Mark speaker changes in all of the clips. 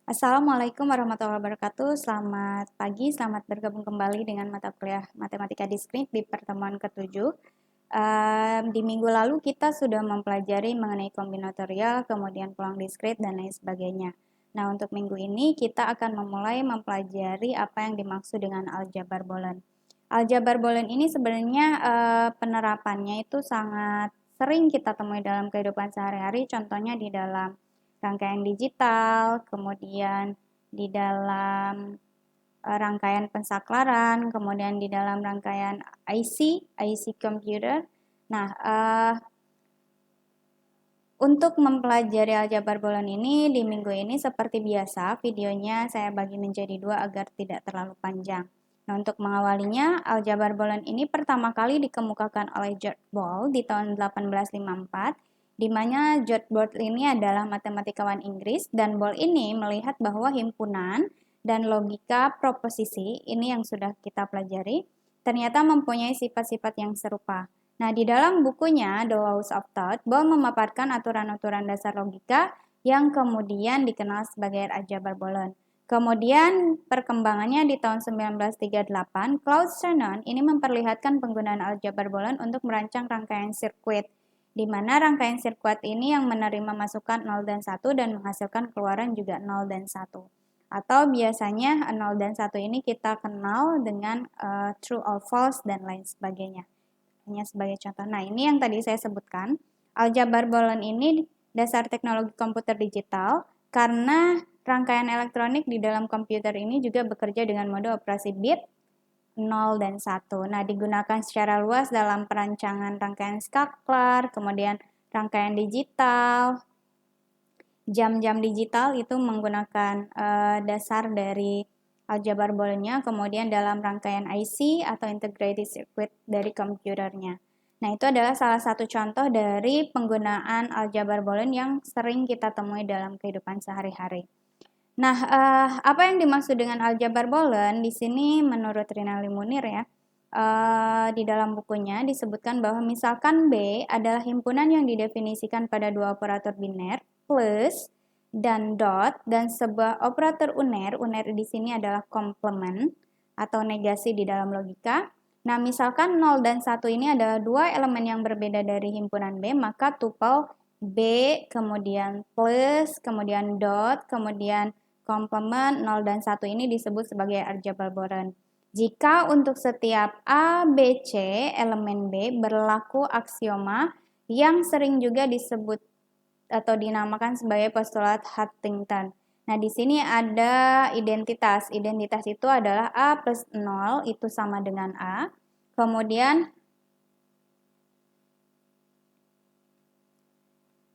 Speaker 1: Assalamualaikum warahmatullahi wabarakatuh. Selamat pagi, selamat bergabung kembali dengan mata kuliah Matematika Diskrit di pertemuan ke-7. Di minggu lalu kita sudah mempelajari mengenai kombinatorial, kemudian peluang diskrit, dan lain sebagainya. Nah, untuk minggu ini kita akan memulai mempelajari apa yang dimaksud dengan aljabar Boolean. Aljabar Boolean ini sebenarnya penerapannya itu sangat sering kita temui dalam kehidupan sehari-hari, contohnya di dalam rangkaian digital, kemudian di dalam rangkaian pensaklaran, kemudian di dalam rangkaian IC computer. Nah, untuk mempelajari aljabar Boolean ini di minggu ini seperti biasa, videonya saya bagi menjadi dua agar tidak terlalu panjang. Nah, untuk mengawalinya, aljabar Boolean ini pertama kali dikemukakan oleh George Boole di tahun 1854, di mana George Boole ini adalah matematikawan Inggris, dan Boole ini melihat bahwa himpunan dan logika proposisi, ini yang sudah kita pelajari, ternyata mempunyai sifat-sifat yang serupa. Nah, di dalam bukunya The Laws of Thought, Boole memaparkan aturan-aturan dasar logika yang kemudian dikenal sebagai aljabar Boolean. Kemudian perkembangannya di tahun 1938, Claude Shannon ini memperlihatkan penggunaan aljabar Boolean untuk merancang rangkaian sirkuit, di mana rangkaian sirkuit ini yang menerima masukan 0 dan 1 dan menghasilkan keluaran juga 0 dan 1. Atau biasanya 0 dan 1 ini kita kenal dengan true or false dan lain sebagainya. Hanya sebagai contoh. Nah, ini yang tadi saya sebutkan. Aljabar Boolean ini dasar teknologi komputer digital karena rangkaian elektronik di dalam komputer ini juga bekerja dengan mode operasi bit 0 dan 1. Nah, digunakan secara luas dalam perancangan rangkaian skaklar, kemudian rangkaian digital, jam-jam digital itu menggunakan dasar dari aljabar Boolean-nya, kemudian dalam rangkaian IC atau integrated circuit dari komputernya. Nah, itu adalah salah satu contoh dari penggunaan aljabar Boolean yang sering kita temui dalam kehidupan sehari-hari. Nah, apa yang dimaksud dengan aljabar Boolean di sini menurut Rinaldi Munir ya, di dalam bukunya disebutkan bahwa misalkan B adalah himpunan yang didefinisikan pada dua operator biner plus dan dot dan sebuah operator uner. Uner di sini adalah komplement atau negasi di dalam logika. Nah, misalkan 0 dan 1 ini adalah dua elemen yang berbeda dari himpunan B, maka tuple B kemudian plus, kemudian dot, kemudian komplement 0 dan 1 ini disebut sebagai aljabar Boolean. Jika untuk setiap A, B, C, elemen B berlaku aksioma yang sering juga disebut atau dinamakan sebagai postulat Huntington. Nah, di sini ada identitas. Identitas itu adalah A plus 0 itu sama dengan A. Kemudian,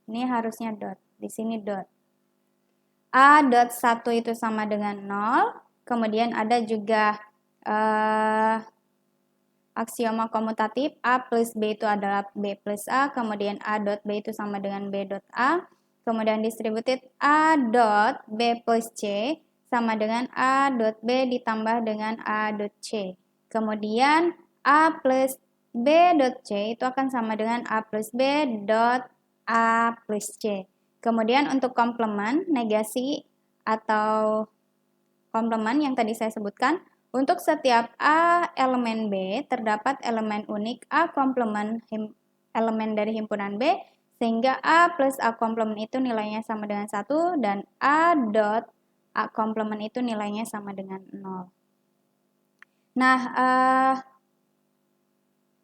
Speaker 1: ini harusnya dot. Di sini dot. A dot 1 itu sama dengan 0. Kemudian ada juga aksioma komutatif A plus B itu adalah B plus A, kemudian A dot B itu sama dengan B dot A, kemudian distributed A dot B plus C sama dengan A dot B ditambah dengan A dot C. Kemudian A plus B dot C itu akan sama dengan A plus B dot A plus C. Kemudian untuk komplement, negasi atau komplement yang tadi saya sebutkan, untuk setiap A elemen B, terdapat elemen unik A komplement elemen dari himpunan B, sehingga A plus A komplement itu nilainya sama dengan 1, dan A dot A komplement itu nilainya sama dengan 0. Nah,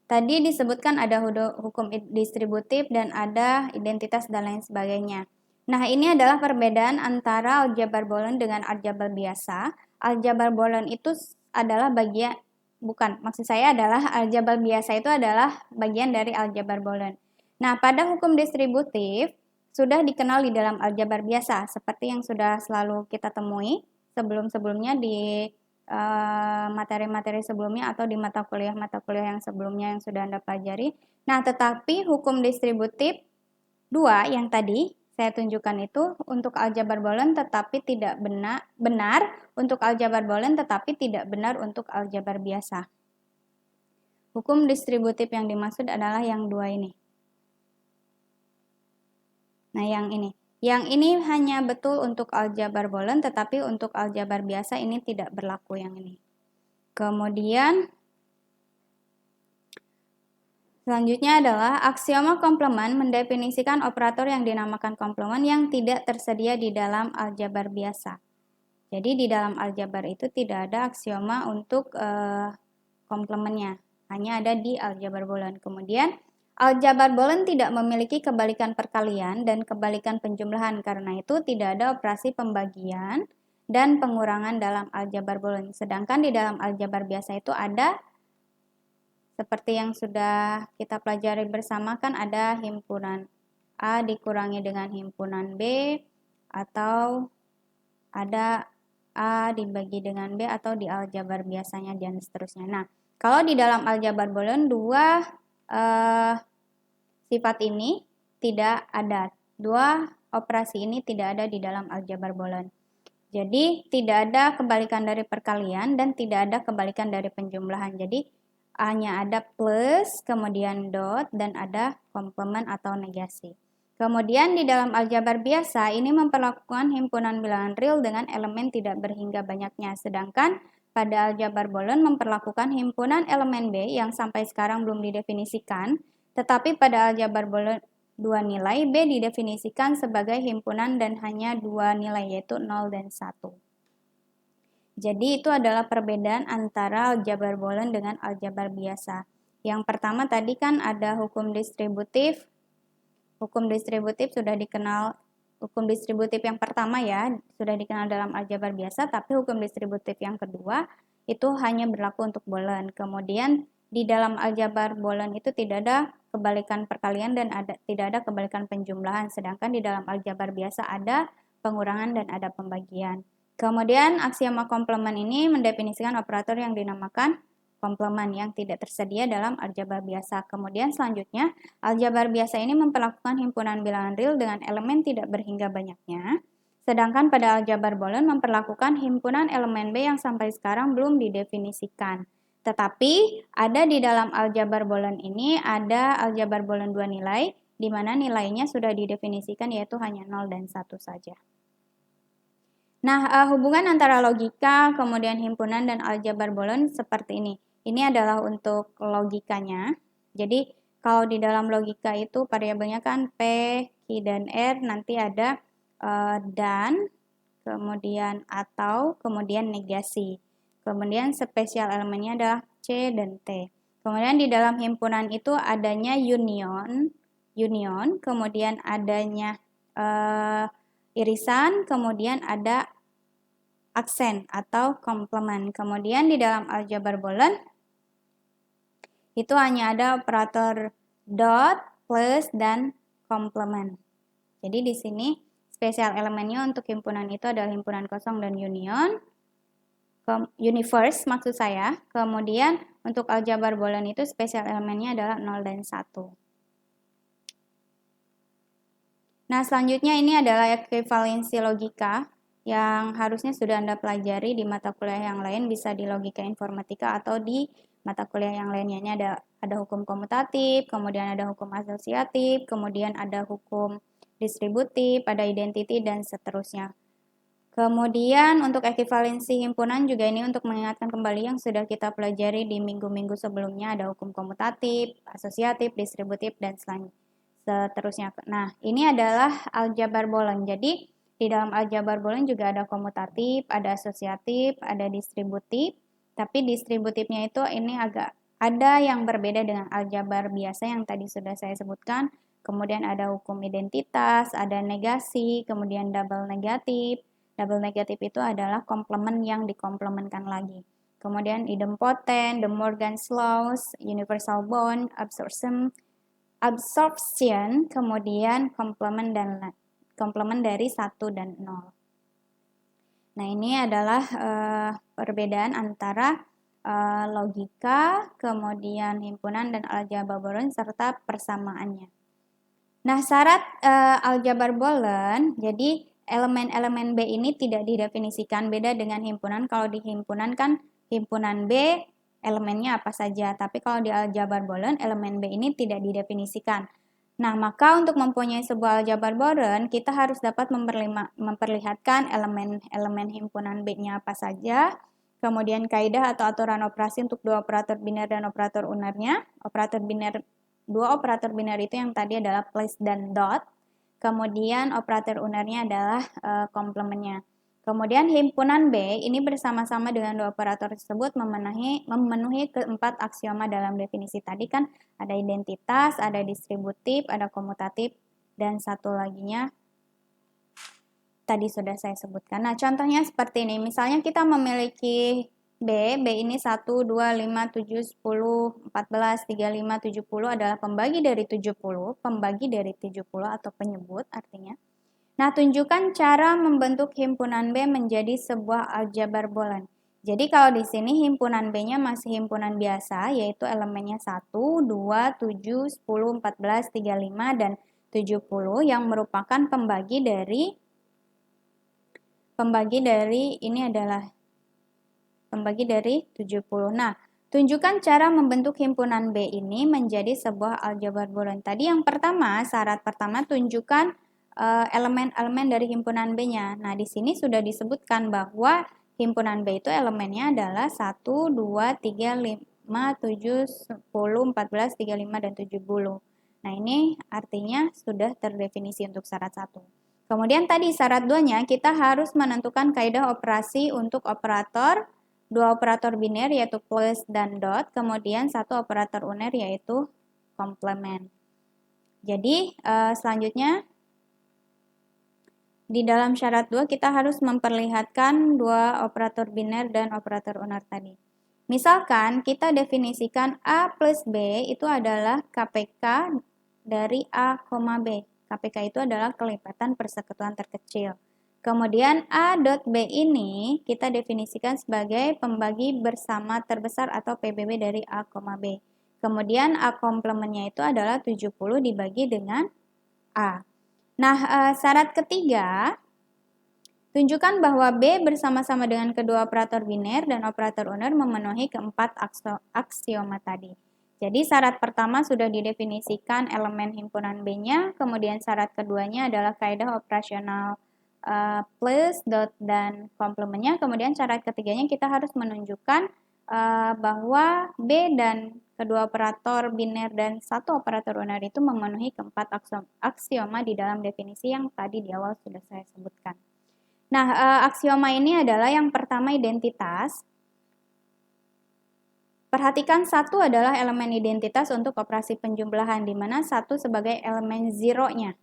Speaker 1: tadi disebutkan ada hukum distributif dan ada identitas dan lain sebagainya. Nah, ini adalah perbedaan antara aljabar Boolean dengan aljabar biasa. Aljabar Boolean itu adalah bagian, maksud saya adalah aljabar biasa itu adalah bagian dari aljabar Boolean. Nah, pada hukum distributif sudah dikenal di dalam aljabar biasa, seperti yang sudah selalu kita temui sebelum-sebelumnya di materi-materi sebelumnya atau di mata kuliah yang sebelumnya yang sudah Anda pelajari. Nah, tetapi hukum distributif 2 yang tadi saya tunjukkan itu untuk aljabar Boolean tetapi tidak benar untuk aljabar Boolean tetapi tidak benar untuk aljabar biasa. Hukum distributif yang dimaksud adalah yang dua ini. Nah, yang ini. Yang ini hanya betul untuk aljabar Boolean, tetapi untuk aljabar biasa ini tidak berlaku yang ini. Kemudian selanjutnya adalah aksioma komplement mendefinisikan operator yang dinamakan komplement yang tidak tersedia di dalam aljabar biasa. Jadi di dalam aljabar itu tidak ada aksioma untuk komplementnya, hanya ada di aljabar Boolean. Kemudian aljabar Boolean tidak memiliki kebalikan perkalian dan kebalikan penjumlahan, karena itu tidak ada operasi pembagian dan pengurangan dalam aljabar Boolean. Sedangkan di dalam aljabar biasa itu ada, seperti yang sudah kita pelajari bersama, kan ada himpunan A dikurangi dengan himpunan B, atau ada A dibagi dengan B, atau di aljabar biasanya dan seterusnya. Nah, kalau di dalam aljabar Boolean dua sifat ini tidak ada, dua operasi ini tidak ada di dalam aljabar Boolean. Jadi tidak ada kebalikan dari perkalian dan tidak ada kebalikan dari penjumlahan. Jadi hanya ada plus, kemudian dot, dan ada komplement atau negasi. Kemudian di dalam aljabar biasa ini memperlakukan himpunan bilangan real dengan elemen tidak berhingga banyaknya. Sedangkan pada aljabar Boolean memperlakukan himpunan elemen B yang sampai sekarang belum didefinisikan. Tetapi pada aljabar Boolean dua nilai, B didefinisikan sebagai himpunan dan hanya dua nilai, yaitu 0 dan 1. Jadi itu adalah perbedaan antara aljabar Boolean dengan aljabar biasa. Yang pertama tadi kan ada hukum distributif. Hukum distributif sudah dikenal, hukum distributif yang pertama ya, sudah dikenal dalam aljabar biasa, tapi hukum distributif yang kedua itu hanya berlaku untuk Boolean. Kemudian di dalam aljabar Boolean itu tidak ada kebalikan perkalian dan tidak ada kebalikan penjumlahan, sedangkan di dalam aljabar biasa ada pengurangan dan ada pembagian. Kemudian aksioma komplement ini mendefinisikan operator yang dinamakan komplement yang tidak tersedia dalam aljabar biasa. Kemudian selanjutnya, aljabar biasa ini memperlakukan himpunan bilangan real dengan elemen tidak berhingga banyaknya. Sedangkan pada aljabar Boolean memperlakukan himpunan elemen B yang sampai sekarang belum didefinisikan. Tetapi ada di dalam aljabar Boolean ini ada aljabar Boolean dua nilai, di mana nilainya sudah didefinisikan yaitu hanya 0 dan 1 saja. Nah, hubungan antara logika, kemudian himpunan, dan aljabar Boolean seperti ini. Ini adalah untuk logikanya. Jadi, kalau di dalam logika itu variabelnya kan P, Q, dan R, nanti ada dan, kemudian atau, kemudian negasi. Kemudian spesial elemennya adalah C dan T. Kemudian di dalam himpunan itu adanya union, kemudian adanya irisan, kemudian ada aksen atau komplement. Kemudian di dalam aljabar Boolean itu hanya ada operator dot, plus, dan komplement. Jadi di sini spesial elemennya untuk himpunan itu adalah himpunan kosong dan union, universe maksud saya. Kemudian untuk aljabar Boolean itu spesial elemennya adalah 0 dan 1. Nah, selanjutnya ini adalah ekuivalensi logika yang harusnya sudah Anda pelajari di mata kuliah yang lain, bisa di logika informatika atau di mata kuliah yang lainnya. Ini ada hukum komutatif, kemudian ada hukum asosiatif, kemudian ada hukum distributif, ada identity, dan seterusnya. Kemudian untuk ekuivalensi himpunan juga ini untuk mengingatkan kembali yang sudah kita pelajari di minggu-minggu sebelumnya, ada hukum komutatif, asosiatif, distributif, dan seterusnya. Nah, ini adalah aljabar Boolean. Jadi, di dalam aljabar Boolean juga ada komutatif, ada asosiatif, ada distributif. Tapi distributifnya itu ini agak ada yang berbeda dengan aljabar biasa yang tadi sudah saya sebutkan. Kemudian ada hukum identitas, ada negasi, kemudian double negatif. Double negatif itu adalah komplement yang dikomplementkan lagi. Kemudian idempotent, De Morgan's laws, universal bond, absorption, kemudian komplement dari 1 dan 0. Nah, ini adalah perbedaan antara logika, kemudian himpunan, dan aljabar Boolean serta persamaannya. Nah, syarat aljabar Boolean, jadi elemen-elemen B ini tidak didefinisikan, beda dengan himpunan. Kalau di himpunan kan himpunan B elemennya apa saja, tapi kalau di aljabar Boolean elemen B ini tidak didefinisikan. Nah, maka untuk mempunyai sebuah aljabar Boolean, kita harus dapat memperlihatkan elemen-elemen himpunan B-nya apa saja, kemudian kaidah atau aturan operasi untuk dua operator biner dan operator unernya. Dua operator biner itu yang tadi adalah place dan dot, kemudian operator unernya adalah komplemennya. Kemudian himpunan B ini bersama-sama dengan dua operator tersebut memenuhi keempat aksioma dalam definisi tadi kan, ada identitas, ada distributif, ada komutatif, dan satu laginya tadi sudah saya sebutkan. Nah, contohnya seperti ini. Misalnya kita memiliki B ini 1, 2, 5, 7, 10, 14, 35, 70 adalah pembagi dari 70 atau penyebut artinya. Nah, tunjukkan cara membentuk himpunan B menjadi sebuah aljabar Boolean. Jadi kalau di sini himpunan B-nya masih himpunan biasa, yaitu elemennya 1, 2, 7, 10, 14, 35, dan 70 yang merupakan pembagi dari ini adalah pembagi dari 70. Nah, tunjukkan cara membentuk himpunan B ini menjadi sebuah aljabar Boolean. Tadi yang pertama, syarat pertama tunjukkan elemen-elemen dari himpunan B-nya. Nah, di sini sudah disebutkan bahwa himpunan B itu elemennya adalah 1, 2, 3, 5, 7, 10, 14, 35, dan 70. Nah, ini artinya sudah terdefinisi untuk syarat 1. Kemudian tadi syarat 2-nya kita harus menentukan kaidah operasi untuk dua operator biner yaitu plus dan dot, kemudian satu operator uner yaitu komplement. Jadi selanjutnya di dalam syarat 2 kita harus memperlihatkan dua operator biner dan operator uner tadi. Misalkan kita definisikan A plus B itu adalah KPK dari A, B. KPK itu adalah kelipatan persekutuan terkecil. Kemudian A dot B ini kita definisikan sebagai pembagi bersama terbesar atau PBB dari A, B. Kemudian A komplementnya itu adalah 70 dibagi dengan A. Nah, syarat ketiga, tunjukkan bahwa B bersama-sama dengan kedua operator biner dan operator uner memenuhi keempat aksioma tadi. Jadi syarat pertama sudah didefinisikan elemen himpunan B-nya, kemudian syarat keduanya adalah kaidah operasional plus, dot, dan komplementnya. Kemudian syarat ketiganya kita harus menunjukkan bahwa B dan kedua operator biner dan satu operator uner itu memenuhi keempat aksioma di dalam definisi yang tadi di awal sudah saya sebutkan. Nah, aksioma ini adalah yang pertama identitas. Perhatikan satu adalah elemen identitas untuk operasi penjumlahan, di mana satu sebagai elemen zero-nya.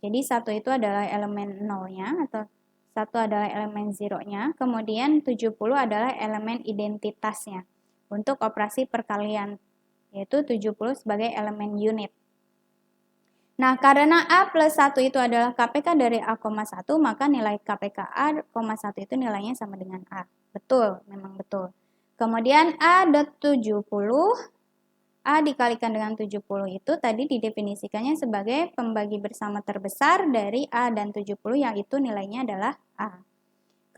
Speaker 1: Jadi satu itu adalah elemen nolnya atau satu adalah elemen zero-nya, kemudian 70 adalah elemen identitasnya untuk operasi perkalian, yaitu 70 sebagai elemen unit. Nah, karena A plus 1 itu adalah KPK dari A, 1, maka nilai KPK A, 1 itu nilainya sama dengan A. Betul, memang betul. Kemudian A dot 70, A dikalikan dengan 70 itu tadi didefinisikannya sebagai pembagi bersama terbesar dari A dan 70 yang itu nilainya adalah A.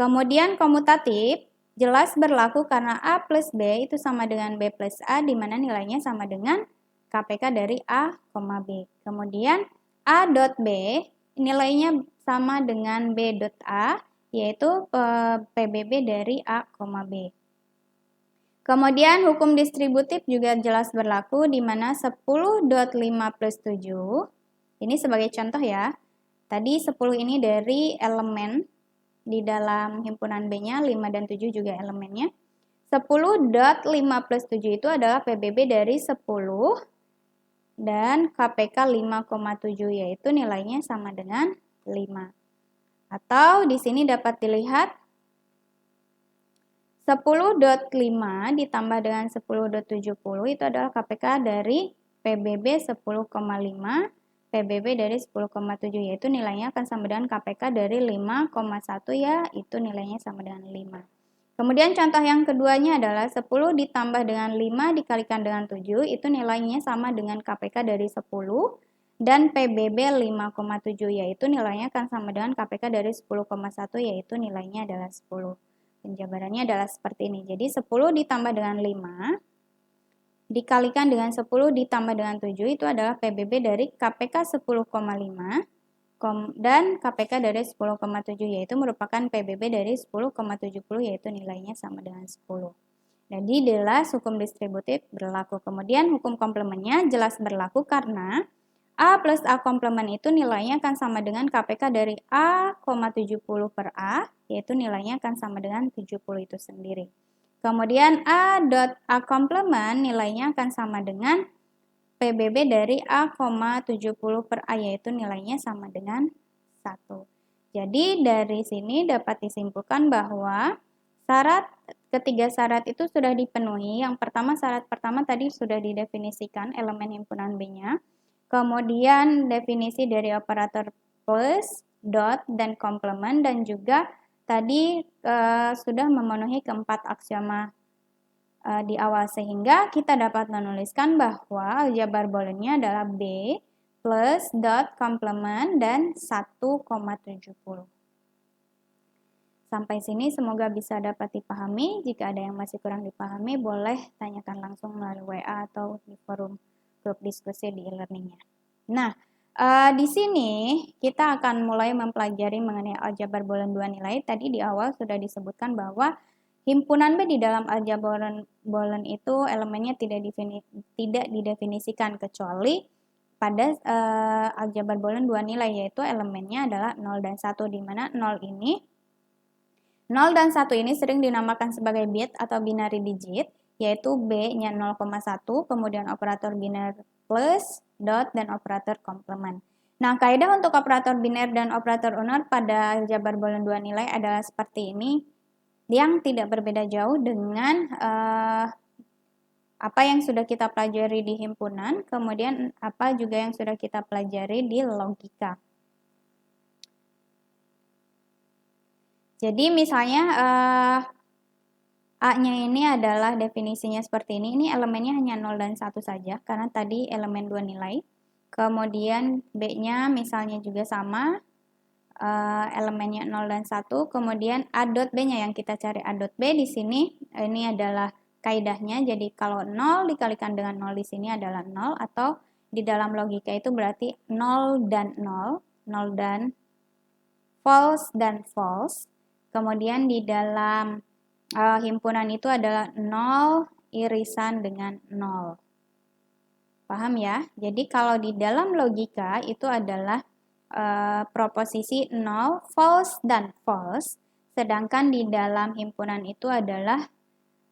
Speaker 1: Kemudian komutatif jelas berlaku karena A plus B itu sama dengan B plus A di mana nilainya sama dengan KPK dari A, B. Kemudian A dot B nilainya sama dengan B dot A yaitu PBB dari A, B. Kemudian hukum distributif juga jelas berlaku di mana 10.5 plus 7, ini sebagai contoh ya, tadi 10 ini dari elemen di dalam himpunan B-nya, 5 dan 7 juga elemennya. 10.5 plus 7 itu adalah PBB dari 10 dan KPK 5,7 yaitu nilainya sama dengan 5. Atau di sini dapat dilihat 10.5 ditambah dengan 10.70 itu adalah KPK dari PBB 10,5, PBB dari 10,7 yaitu nilainya akan sama dengan KPK dari 5,1 ya, itu nilainya sama dengan 5. Kemudian contoh yang keduanya adalah 10 ditambah dengan 5 dikalikan dengan 7 itu nilainya sama dengan KPK dari 10 dan PBB 5,7 yaitu nilainya akan sama dengan KPK dari 10,1 yaitu nilainya adalah 10. Penjabarannya adalah seperti ini. Jadi 10 ditambah dengan 5 dikalikan dengan 10 ditambah dengan 7 itu adalah PBB dari KPK 10,5 dan KPK dari 10,7 yaitu merupakan PBB dari 10,70 yaitu nilainya sama dengan 10. Jadi jelas hukum distributif berlaku. Kemudian hukum komplemennya jelas berlaku karena A plus A komplement itu nilainya akan sama dengan KPK dari A,70 per A, yaitu nilainya akan sama dengan 70 itu sendiri. Kemudian A dot A komplement nilainya akan sama dengan PBB dari A,70 per A, yaitu nilainya sama dengan 1. Jadi dari sini dapat disimpulkan bahwa ketiga syarat itu sudah dipenuhi. Yang pertama, syarat pertama tadi sudah didefinisikan elemen himpunan B-nya. Kemudian definisi dari operator plus, dot, dan komplement, dan juga tadi sudah memenuhi keempat aksioma di awal, sehingga kita dapat menuliskan bahwa aljabar booleannya adalah B plus dot komplement dan 1,70. Sampai sini semoga bisa dapat dipahami. Jika ada yang masih kurang dipahami, boleh tanyakan langsung melalui WA atau di forum grup diskusi di e-learningnya. Nah, di sini kita akan mulai mempelajari mengenai aljabar boolean 2 nilai. Tadi di awal sudah disebutkan bahwa himpunan B di dalam aljabar boolean itu elemennya tidak didefinisikan kecuali pada aljabar boolean 2 nilai, yaitu elemennya adalah 0 dan 1, di mana 0 dan 1 ini sering dinamakan sebagai bit atau binary digit, yaitu B-nya 0,1, kemudian operator biner plus, dot, dan operator komplement. Nah, kaidah untuk operator biner dan operator unor pada aljabar boolean 2 nilai adalah seperti ini, yang tidak berbeda jauh dengan apa yang sudah kita pelajari di himpunan, kemudian apa juga yang sudah kita pelajari di logika. Jadi misalnya A-nya ini adalah definisinya seperti ini. Ini elemennya hanya 0 dan 1 saja karena tadi elemen 2 nilai. Kemudian B-nya misalnya juga sama, elemennya 0 dan 1. Kemudian A dot B-nya yang kita cari A dot B di sini, ini adalah kaidahnya. Jadi kalau 0 dikalikan dengan 0 di sini adalah 0, atau di dalam logika itu berarti 0 dan 0, 0 dan false dan false. Kemudian di dalam himpunan itu adalah 0 irisan dengan 0. Paham ya? Jadi kalau di dalam logika itu adalah proposisi 0, false dan false. Sedangkan di dalam himpunan itu adalah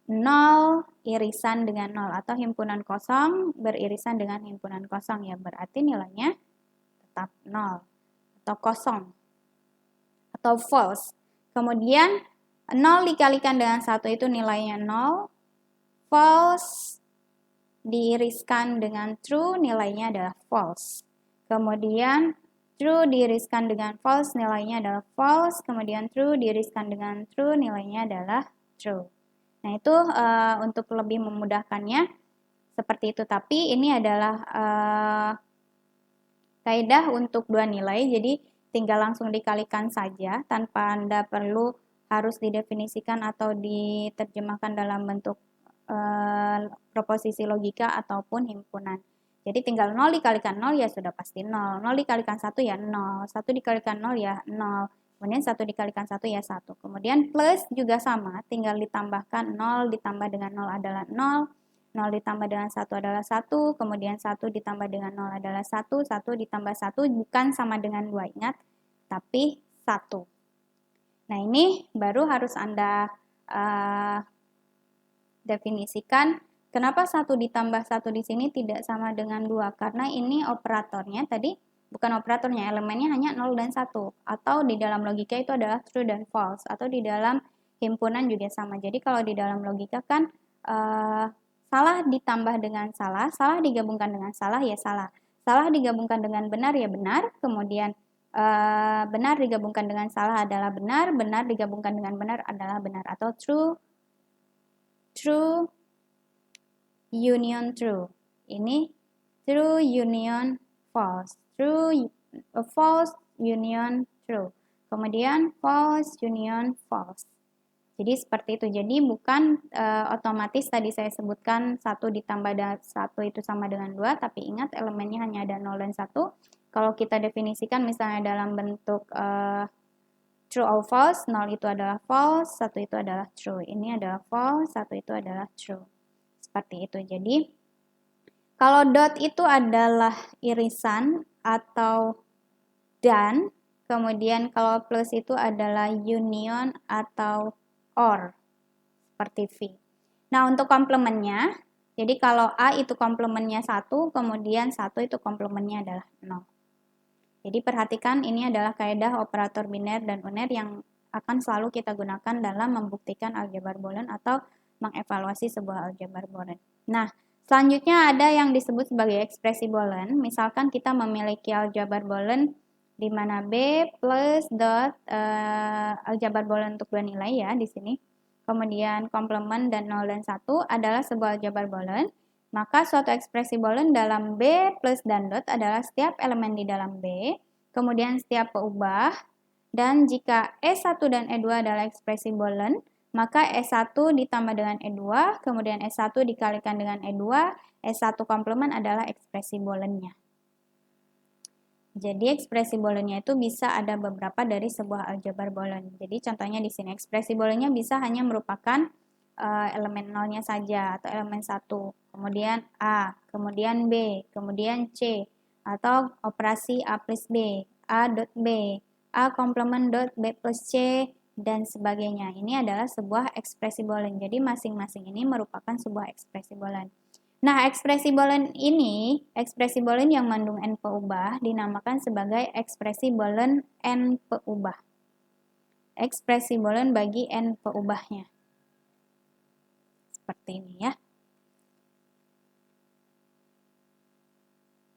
Speaker 1: 0 irisan dengan 0, atau himpunan kosong beririsan dengan himpunan kosong, ya berarti nilainya tetap 0 atau kosong atau false. Kemudian 0 dikalikan dengan 1 itu nilainya 0. False diiriskan dengan true nilainya adalah false. Kemudian true diiriskan dengan false nilainya adalah false. Kemudian true diiriskan dengan true nilainya adalah true. Nah itu untuk lebih memudahkannya seperti itu. Tapi ini adalah kaidah untuk 2 nilai. Jadi tinggal langsung dikalikan saja tanpa Anda perlu harus didefinisikan atau diterjemahkan dalam bentuk proposisi logika ataupun himpunan. Jadi tinggal 0 dikalikan 0 ya sudah pasti 0. 0 dikalikan 1 ya 0. 1 dikalikan 0 ya 0. Kemudian 1 dikalikan 1 ya 1. Kemudian plus juga sama, tinggal ditambahkan 0 ditambah dengan 0 adalah 0. 0 ditambah dengan 1 adalah 1, kemudian 1 ditambah dengan 0 adalah 1, 1 ditambah 1 bukan sama dengan 2, ingat, tapi 1. Nah ini baru harus Anda definisikan kenapa 1 ditambah 1 di sini tidak sama dengan 2, karena ini operatornya tadi, bukan operatornya, elemennya hanya 0 dan 1, atau di dalam logika itu adalah true dan false, atau di dalam himpunan juga sama. Jadi kalau di dalam logika kan salah ditambah dengan salah, salah digabungkan dengan salah ya salah, salah digabungkan dengan benar ya benar, kemudian benar digabungkan dengan salah adalah benar, benar digabungkan dengan benar adalah benar, atau true union true. Ini true union false, false union true. Kemudian false union false. Jadi seperti itu. Jadi bukan otomatis tadi saya sebutkan 1 ditambah 1 itu sama dengan 2, tapi ingat elemennya hanya ada 0 dan 1. Kalau kita definisikan misalnya dalam bentuk true or false, 0 itu adalah false, 1 itu adalah true. Ini adalah false, 1 itu adalah true. Seperti itu. Jadi kalau dot itu adalah irisan atau dan, kemudian kalau plus itu adalah union atau or, seperti V. Nah, untuk komplemennya, jadi kalau A itu komplemennya 1, kemudian 1 itu komplemennya adalah 0. Jadi perhatikan ini adalah kaidah operator biner dan uner yang akan selalu kita gunakan dalam membuktikan aljabar boolean atau mengevaluasi sebuah aljabar boolean. Nah, selanjutnya ada yang disebut sebagai ekspresi boolean. Misalkan kita memiliki aljabar boolean di mana B plus dot aljabar boolean untuk 2 nilai ya di sini. Kemudian komplement dan 0 dan 1 adalah sebuah aljabar boolean. Maka suatu ekspresi boolean dalam B plus dan dot adalah setiap elemen di dalam B, kemudian setiap peubah, dan jika E1 dan E2 adalah ekspresi boolean, maka E1 ditambah dengan E2, kemudian E1 dikalikan dengan E2, E1 komplement adalah ekspresi booleannya. Jadi ekspresi booleannya itu bisa ada beberapa dari sebuah aljabar boolean. Jadi contohnya di sini ekspresi booleannya bisa hanya merupakan elemen nolnya saja atau elemen 1, kemudian A, kemudian B, kemudian C, atau operasi A plus B, A dot B, A komplement dot B plus C, dan sebagainya. Ini adalah sebuah ekspresi boolean. Jadi masing-masing ini merupakan sebuah ekspresi boolean. Nah, ekspresi boolean ini, ekspresi boolean yang mengandung n peubah dinamakan sebagai ekspresi boolean n peubah. Ekspresi boolean bagi n peubahnya. Seperti ini ya.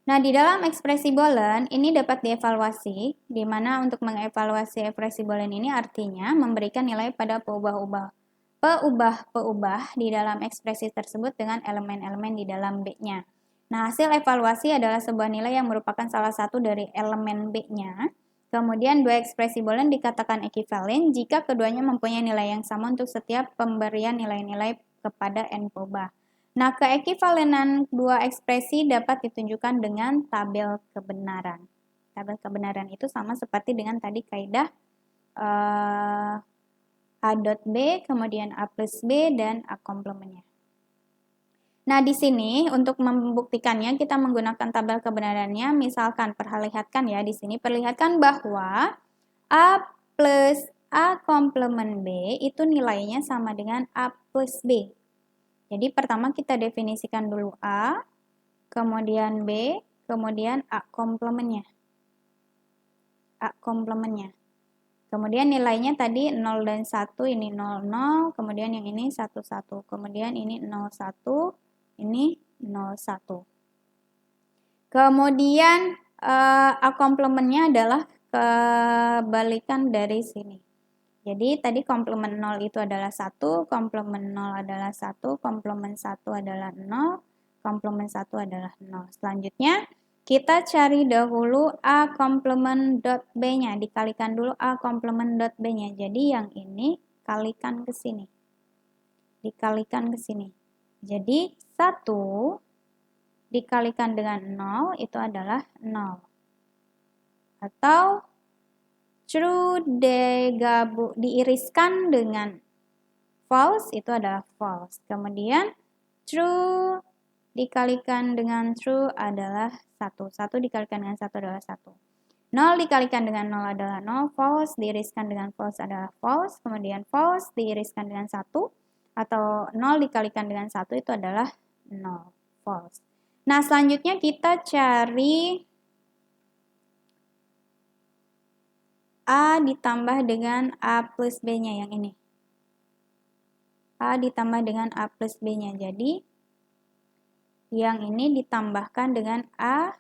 Speaker 1: Nah, di dalam ekspresi boolean ini dapat dievaluasi, di mana untuk mengevaluasi ekspresi boolean ini artinya memberikan nilai pada peubah-peubah di dalam ekspresi tersebut dengan elemen-elemen di dalam B-nya. Nah, hasil evaluasi adalah sebuah nilai yang merupakan salah satu dari elemen B-nya. Kemudian dua ekspresi boolean dikatakan ekivalen jika keduanya mempunyai nilai yang sama untuk setiap pemberian nilai-nilai kepada n peubah. Nah, keekivalenan dua ekspresi dapat ditunjukkan dengan tabel kebenaran. Tabel kebenaran itu sama seperti dengan tadi kaidah A dot B, kemudian A plus B, dan A komplementnya. Nah, di sini untuk membuktikannya kita menggunakan tabel kebenarannya. Misalkan perlihatkan ya di sini, perlihatkan bahwa A plus A komplement B itu nilainya sama dengan A plus B. Jadi pertama kita definisikan dulu A, kemudian B, kemudian A komplementnya. A komplementnya. Kemudian nilainya tadi 0 dan 1, ini 0, 0, kemudian yang ini 1, 1. Kemudian ini 0, 1, ini 0, 1. Kemudian A komplementnya adalah kebalikan dari sini. Jadi tadi komplement 0 itu adalah 1, komplement 0 adalah 1, komplement 1 adalah 0, komplement 1 adalah 0. Selanjutnya kita cari dahulu A komplement dot B-nya, dikalikan dulu A komplement dot B-nya. Jadi yang ini kalikan ke sini. Dikalikan ke sini. Jadi 1 dikalikan dengan 0 itu adalah 0. Atau true diiriskan dengan false itu adalah false. Kemudian true dikalikan dengan true adalah 1. 1 dikalikan dengan 1 adalah 1. 0 dikalikan dengan 0 adalah 0. False diiriskan dengan false adalah false. Kemudian false diiriskan dengan 1. Atau 0 dikalikan dengan 1 itu adalah 0. False. Nah, selanjutnya kita cari A ditambah dengan A plus B-nya yang ini. A ditambah dengan A plus B-nya. Jadi, yang ini ditambahkan dengan A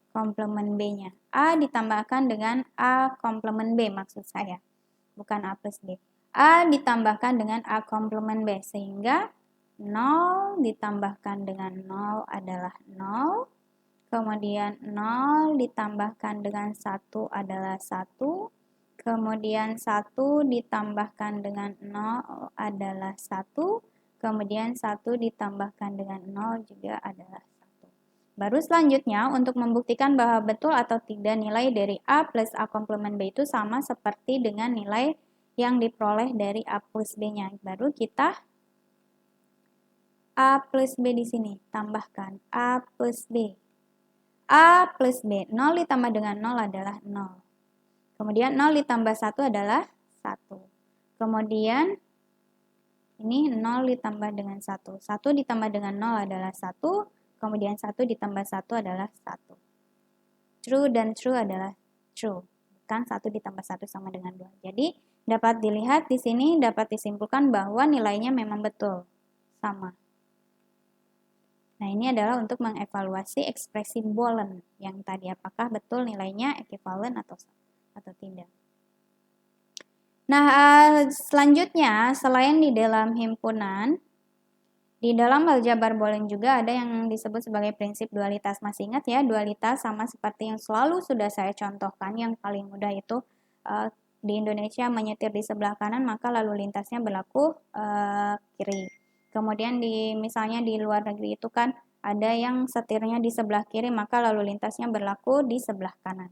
Speaker 1: komplement B-nya. A ditambahkan dengan A komplement B maksud saya. Bukan A plus B. A ditambahkan dengan A komplement B. Sehingga 0 ditambahkan dengan 0 adalah 0. Kemudian 0 ditambahkan dengan 1 adalah 1. kemudian 1 ditambahkan dengan 0 adalah 1, kemudian 1 ditambahkan dengan 0 juga adalah 1. Baru selanjutnya untuk membuktikan bahwa betul atau tidak nilai dari A plus A komplement B itu sama seperti dengan nilai yang diperoleh dari A plus B-nya. Baru kita A plus B di sini, tambahkan A plus B. A plus B, 0 ditambah dengan 0 adalah 0. Kemudian 0 ditambah 1 adalah 1. Kemudian ini 0 ditambah dengan 1. 1 ditambah dengan 0 adalah 1. Kemudian 1 ditambah 1 adalah 1. True dan true adalah true. Bukan 1 ditambah 1 sama dengan 2. Jadi dapat dilihat di sini dapat disimpulkan bahwa nilainya memang betul. Sama. Nah, ini adalah untuk mengevaluasi ekspresi Boolean yang tadi apakah betul nilainya ekivalen atau tidak. Nah, selanjutnya selain di dalam himpunan, di dalam aljabar Boolean juga ada yang disebut sebagai prinsip dualitas. Masih ingat ya, dualitas sama seperti yang selalu sudah saya contohkan, yang paling mudah itu di Indonesia menyetir di sebelah kanan maka lalu lintasnya berlaku kiri. Kemudian misalnya di luar negeri itu kan ada yang setirnya di sebelah kiri maka lalu lintasnya berlaku di sebelah kanan.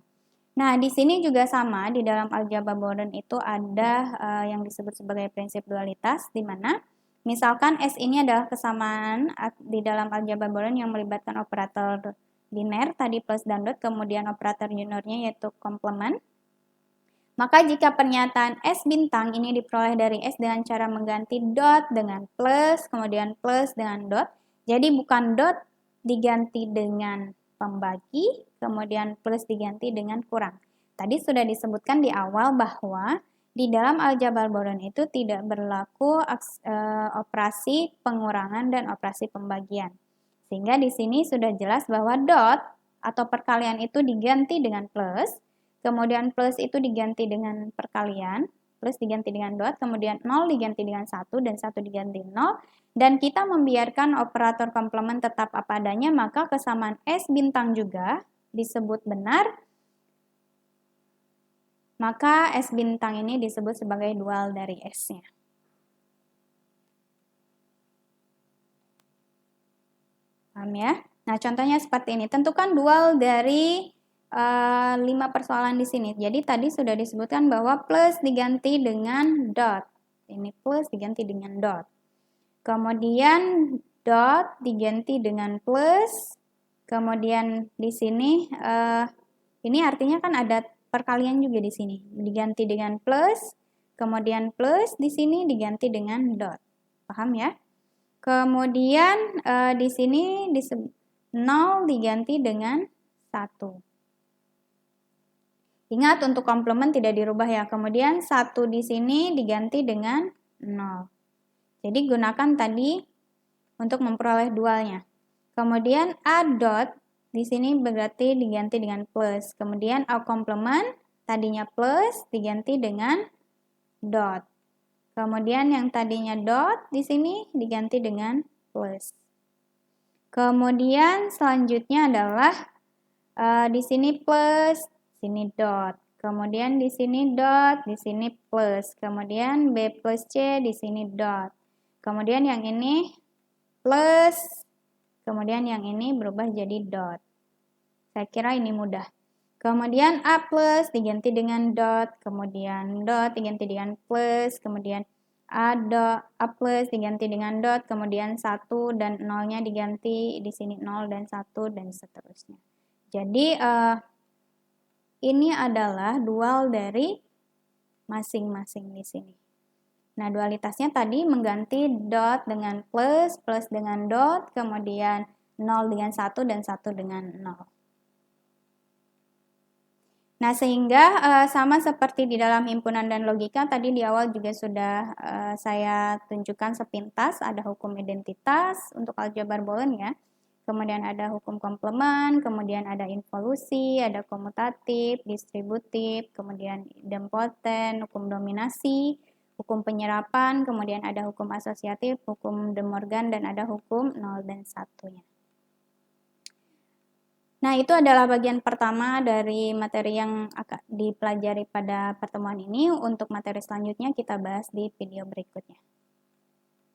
Speaker 1: Nah, di sini juga sama, di dalam aljabar Boolean itu ada yang disebut sebagai prinsip dualitas, di mana misalkan S ini adalah kesamaan di dalam aljabar Boolean yang melibatkan operator biner, tadi plus dan dot, kemudian operator juniornya yaitu komplement. Maka jika pernyataan S bintang ini diperoleh dari S dengan cara mengganti dot dengan plus, kemudian plus dengan dot, jadi bukan dot diganti dengan pembagi, kemudian plus diganti dengan kurang. Tadi sudah disebutkan di awal bahwa di dalam aljabar Boolean itu tidak berlaku operasi pengurangan dan operasi pembagian. Sehingga di sini sudah jelas bahwa dot atau perkalian itu diganti dengan plus, kemudian plus itu diganti dengan perkalian, plus diganti dengan dot, kemudian 0 diganti dengan 1, dan 1 diganti 0, dan kita membiarkan operator komplement tetap apa adanya, maka kesamaan S bintang juga disebut benar, maka S bintang ini disebut sebagai dual dari S-nya. Paham ya? Nah, contohnya seperti ini. Tentukan dual dari 5 persoalan di sini. Jadi tadi sudah disebutkan bahwa plus diganti dengan dot. Ini plus diganti dengan dot. Kemudian dot diganti dengan plus. Kemudian di sini ini artinya kan ada perkalian juga di sini. Diganti dengan plus. Kemudian plus di sini diganti dengan dot. Paham ya? Kemudian di sini 0 diganti dengan 1. Ingat untuk komplement tidak dirubah ya. Kemudian 1 di sini diganti dengan 0. Jadi gunakan tadi untuk memperoleh dualnya. Kemudian A dot di sini berarti diganti dengan plus. Kemudian A komplement tadinya plus diganti dengan dot. Kemudian yang tadinya dot di sini diganti dengan plus. Kemudian selanjutnya adalah di sini plus, sini dot. Kemudian di sini dot, di sini plus. Kemudian B plus C di sini dot. Kemudian yang ini plus. Kemudian yang ini berubah jadi dot. Saya kira ini mudah. Kemudian A plus diganti dengan dot. Kemudian dot diganti dengan plus. Kemudian A plus diganti dengan dot. Kemudian 1 dan 0-nya diganti. Di sini 0 dan 1 dan seterusnya. Jadi ini adalah dual dari masing-masing di sini. Nah, dualitasnya tadi mengganti dot dengan plus, plus dengan dot, kemudian 0 dengan 1 dan 1 dengan 0. Nah, sehingga sama seperti di dalam himpunan dan logika, tadi di awal juga sudah saya tunjukkan sepintas, ada hukum identitas untuk aljabar Boolean ya. Kemudian ada hukum komplement, kemudian ada involusi, ada komutatif, distributif, kemudian idempoten, hukum dominasi, hukum penyerapan, kemudian ada hukum asosiatif, hukum De Morgan, dan ada hukum 0 dan 1-nya. Nah, itu adalah bagian pertama dari materi yang akan dipelajari pada pertemuan ini. Untuk materi selanjutnya kita bahas di video berikutnya.